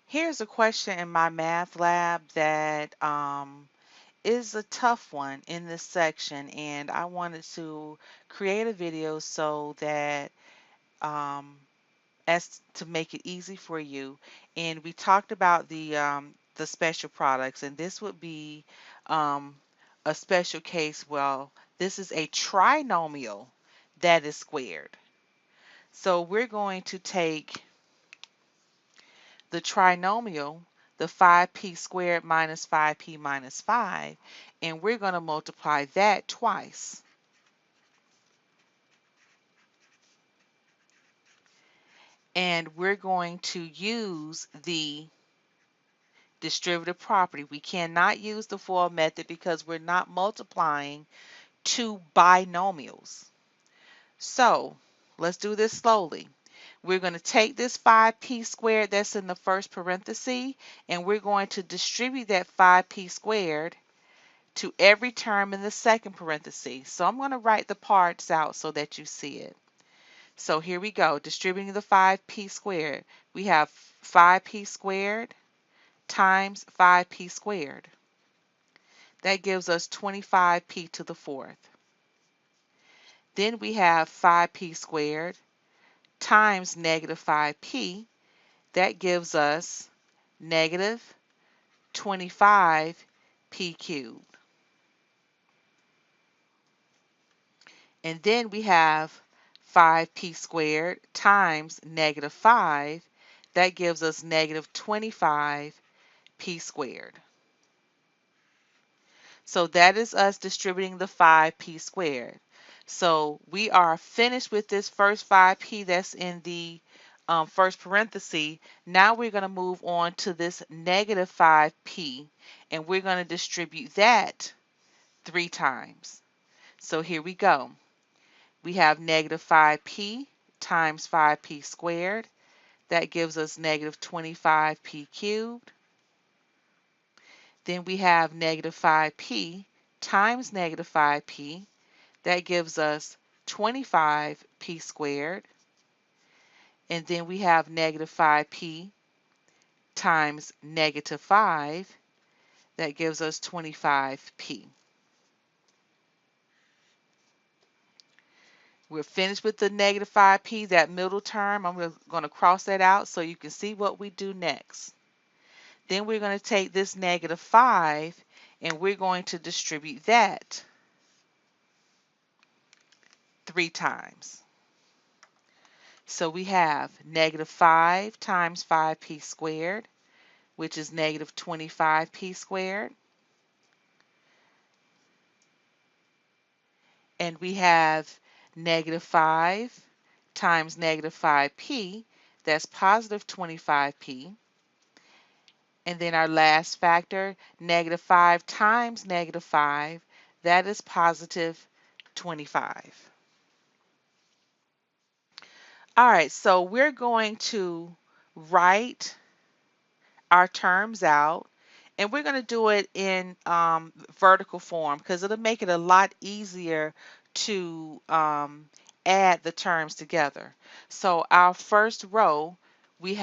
Here's a question in my math lab that is a tough one in this section, and I wanted to create a video so that um, as to make it easy for you. And we talked about the special products, and this would be um, a special case. Well, this is a trinomial that is squared. So we're going to take the trinomial, the 5p squared minus 5p minus 5, and we're going to multiply that twice. And we're going to use the distributive property. We cannot use the FOIL method because we're not multiplying two binomials. So let's do this slowly. We're going to take this 5p squared that's in the first parenthesis, and we're going to distribute that 5p squared to every term in the second parenthesis. So I'm going to write the parts out so that you see it. So here we go, distributing the 5p squared. We have 5p squared times 5p squared. That gives us 25p to the fourth. Then we have 5p squared times negative 5p. That gives us negative 25p cubed. And then we have 5p squared times negative 5. That gives us negative 25p squared. So that is us distributing the 5p squared. So we are finished with this first 5p that's in the first parenthesis. Now we're going to move on to this negative 5p, and we're going to distribute that 3 times. So here we go. We have negative 5p times 5p squared. That gives us negative 25p cubed. Then we have negative 5p times negative 5p. That gives us 25p squared. And then we have negative 5p times negative 5. That gives us 25p. We're finished with the negative 5p, that middle term. I'm going to cross that out so you can see what we do next. Then we're going to take this negative 5 and we're going to distribute that 3 times. So we have negative 5 times 5p squared, which is negative 25p squared. And we have negative 5 times negative 5p, that's positive 25p. And then our last factor, negative 5 times negative 5, that is positive 25. All right, so we're going to write our terms out, and we're going to do it in vertical form because it'll make it a lot easier to add the terms together. So our first row, we're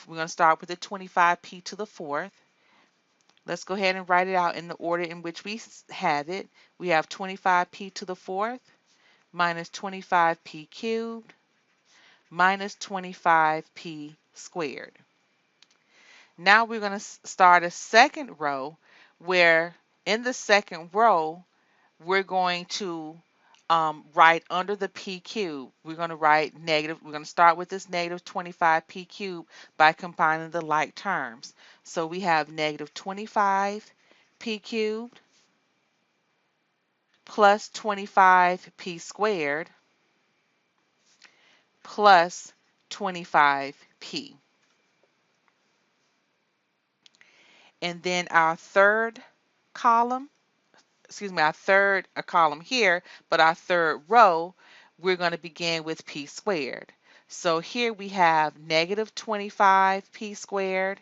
going to start with the 25p to the fourth. Let's go ahead and write it out in the order in which we have it. We have 25p to the fourth minus 25p cubed minus 25p squared. Now we're going to start a second row where in the second row we're going to write under the p cubed. We're going to write negative. We're going to start with this negative 25p cubed by combining the like terms. So we have negative 25p cubed plus 25p squared plus 25p. And then our third column, a column here, but our third row, we're going to begin with p squared. So here we have negative 25p squared,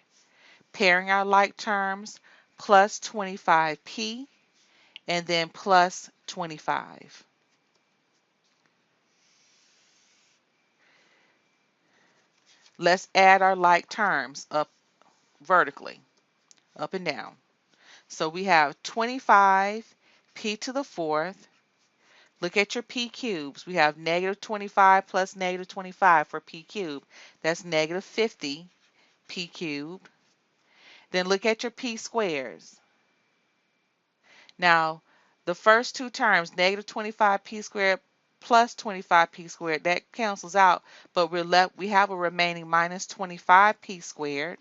pairing our like terms, plus 25p, and then plus 25. Let's add our like terms up. vertically, up and down. So we have 25 p to the fourth. Look at your p cubes. We have negative 25 plus negative 25 for p cubed. That's negative 50 p cubed. Then look at your p squares. Now, the first two terms, negative 25p squared plus 25p squared, that cancels out, but we have a remaining minus 25p squared.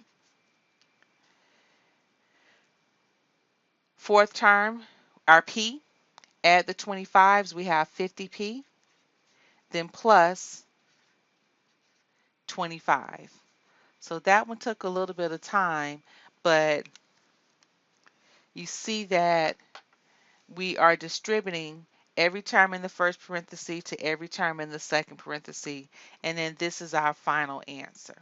Fourth term, our p, add the 25s, we have 50p, then plus 25. So that one took a little bit of time, but you see that we are distributing every term in the first parenthesis to every term in the second parenthesis, and then this is our final answer.